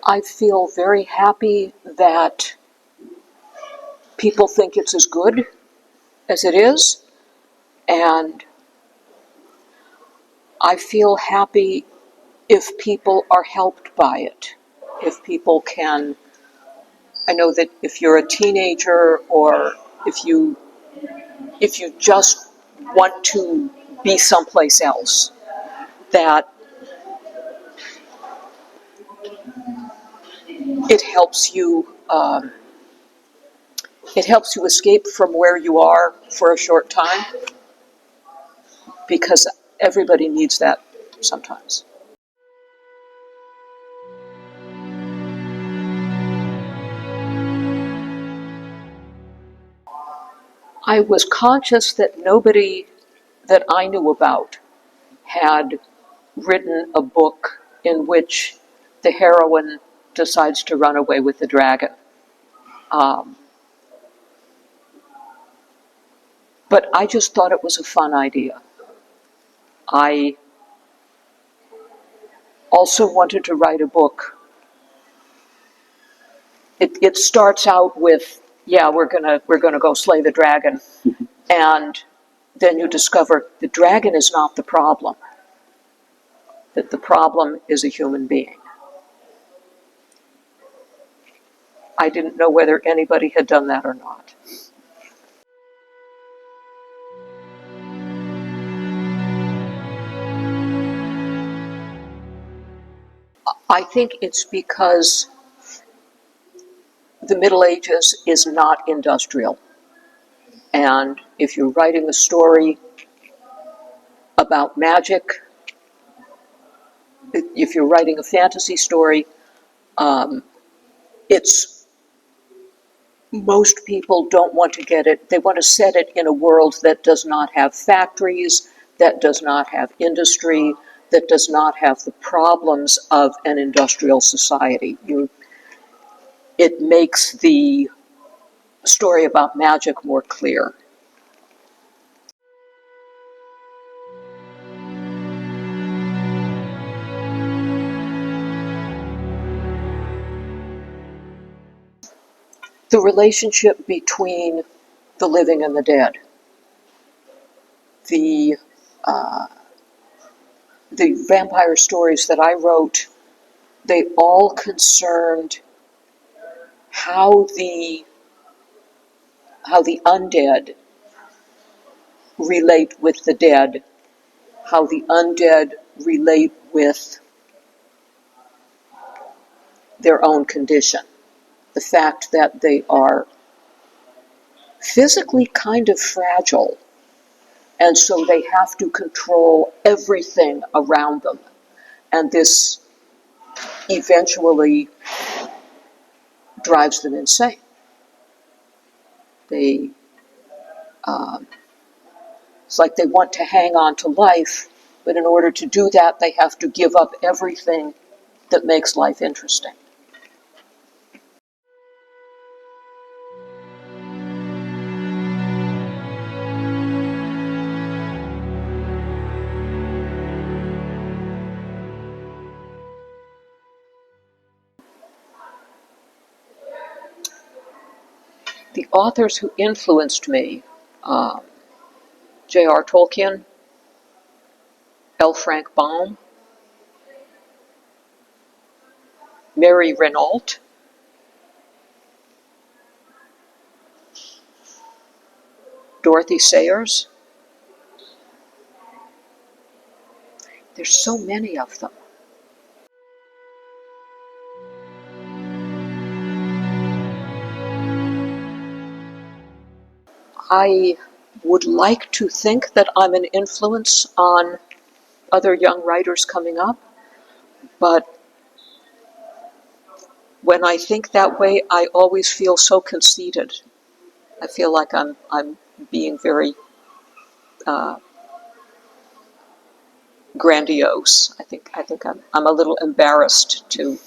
I feel very happy that people think it's as good as it is, and I feel happy if people are helped by it. If people can, I know that if you're a teenager or if you just want to be someplace else, that it helps you escape from where you are for a short time, because everybody needs that sometimes. I was conscious that nobody that I knew about had written a book in which the heroine decides to run away with the dragon. But I just thought it was a fun idea. I also wanted to write a book. It starts out with, yeah, we're gonna go slay the dragon, and then you discover the dragon is not the problem. That the problem is a human being. I didn't know whether anybody had done that or not. I think it's because the Middle Ages is not industrial. And if you're writing a story about magic, if you're writing a fantasy story, it's most people don't want to get it. They want to set it in a world that does not have factories, that does not have industry, that does not have the problems of an industrial society. It makes the story about magic more clear. The relationship between the living and the dead. The vampire stories that I wrote, they all concerned how the undead relate with the dead, how the undead relate with their own condition. The fact that they are physically kind of fragile, and so they have to control everything around them. And this eventually drives them insane. They, it's like they want to hang on to life, but in order to do that, they have to give up everything that makes life interesting. The authors who influenced me, J.R. Tolkien, L. Frank Baum, Mary Renault, Dorothy Sayers. There's so many of them. I would like to think that I'm an influence on other young writers coming up, but when I think that way, I always feel so conceited. I feel like I'm being very grandiose. I think I'm a little embarrassed to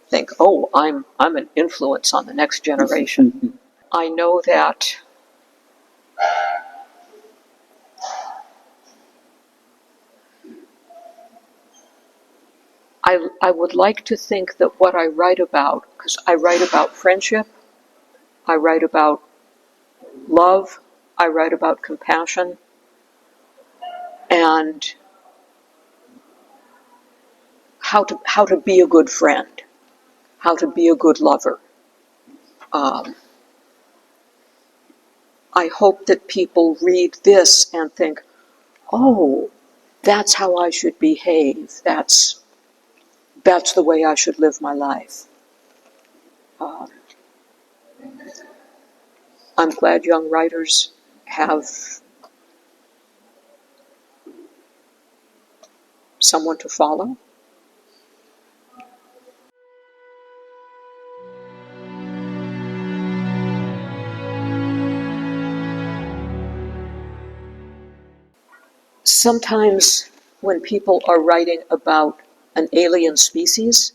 think, oh, I'm an influence on the next generation. I know that I would like to think that what I write about, because I write about friendship, I write about love, I write about compassion, and how to be a good friend, how to be a good lover. Um, I hope that people read this and think, oh, that's how I should behave. That's the way I should live my life. Um, I'm glad young writers have someone to follow. Sometimes when people are writing about an alien species,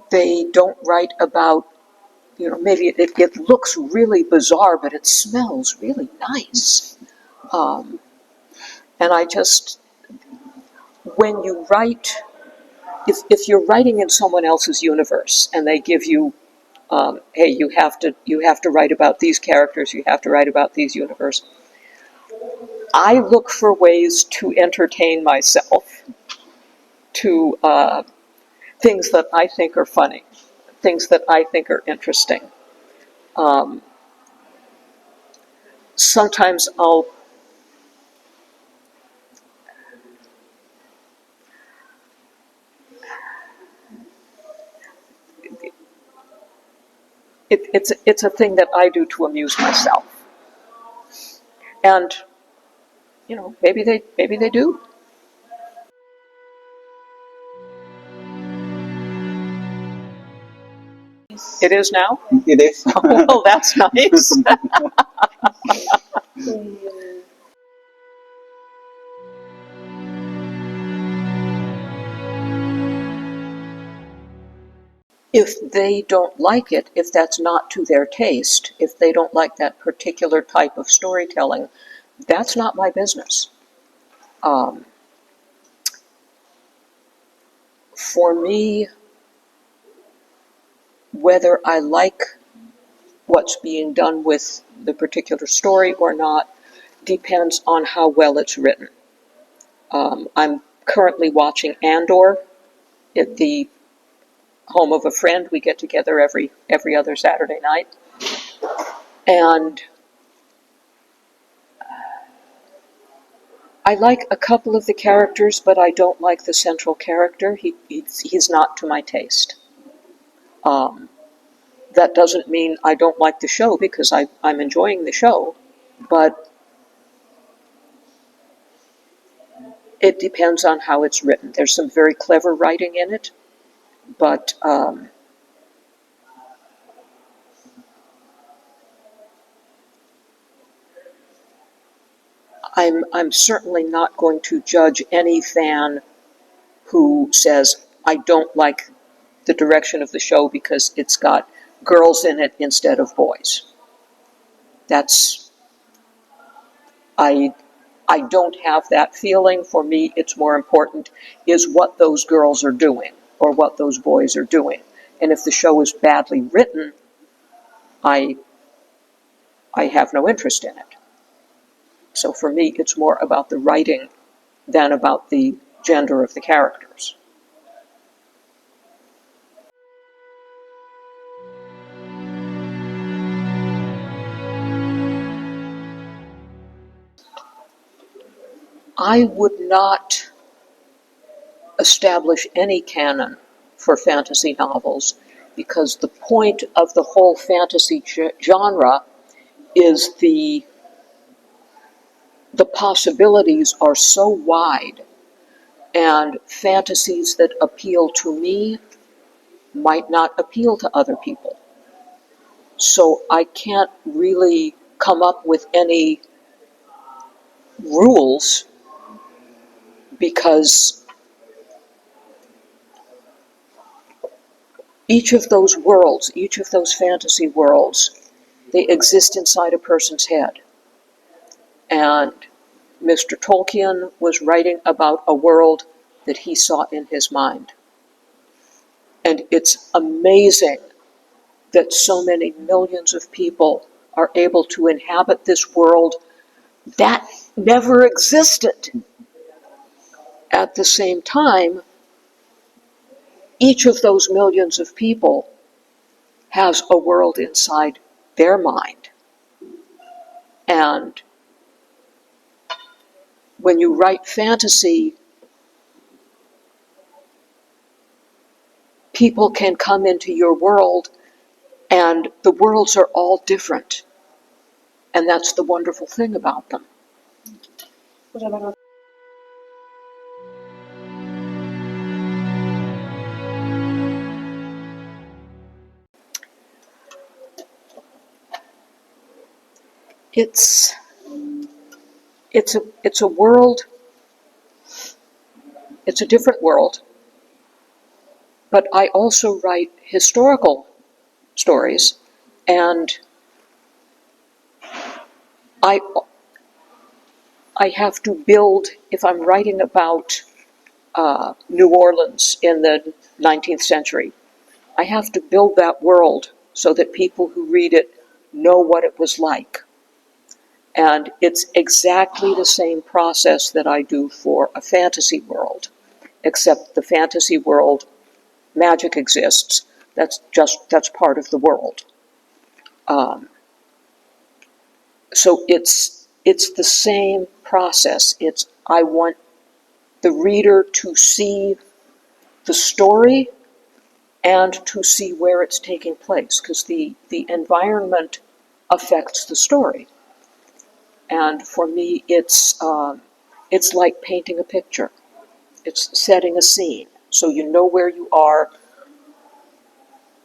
they don't write about, maybe it looks really bizarre, but it smells really nice. Um, and I just, when you write, if you're writing in someone else's universe and they give you, hey, you have to write about these characters, you have to write about these universe. I look for ways to entertain myself, to things that I think are funny, things that I think are interesting. Um, Sometimes it's a thing that I do to amuse myself, and maybe they do. It is now. It is. Well, that's nice. If they don't like it, if that's not to their taste, if they don't like that particular type of storytelling, that's not my business. Um, for me, whether I like what's being done with the particular story or not depends on how well it's written. I'm currently watching Andor at the home of a friend. We get together every other Saturday night, and I like a couple of the characters, but I don't like the central character. He's not to my taste. Um, that doesn't mean I don't like the show, because I'm enjoying the show, but it depends on how it's written. There's some very clever writing in it, but I'm certainly not going to judge any fan who says, I don't like the direction of the show because it's got girls in it instead of boys. That's, I I don't have that feeling. For me, it's more important is what those girls are doing or what those boys are doing. And if the show is badly written, I I have no interest in it. So for me, it's more about the writing than about the gender of the characters. I would not establish any canon for fantasy novels, because the point of the whole fantasy genre is the possibilities are so wide, and fantasies that appeal to me might not appeal to other people. So I can't really come up with any rules, because each of those worlds, each of those fantasy worlds, they exist inside a person's head. And Mr. Tolkien was writing about a world that he saw in his mind. And it's amazing that so many millions of people are able to inhabit this world that never existed. At the same time, each of those millions of people has a world inside their mind. And when you write fantasy, people can come into your world, and the worlds are all different. And that's the wonderful thing about them. It's a world, it's a different world, but I also write historical stories, and I have to build, if I'm writing about New Orleans in the 19th century, I have to build that world so that people who read it know what it was like. And it's exactly the same process that I do for a fantasy world, except the fantasy world, magic exists. That's part of the world. So it's the same process. I want the reader to see the story and to see where it's taking place, because the environment affects the story. And for me, it's like painting a picture. It's setting a scene, so you know where you are,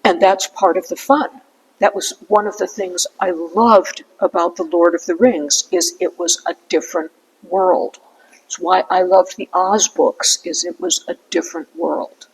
and that's part of the fun. That was one of the things I loved about The Lord of the Rings, is it was a different world. It's why I loved the Oz books, is it was a different world.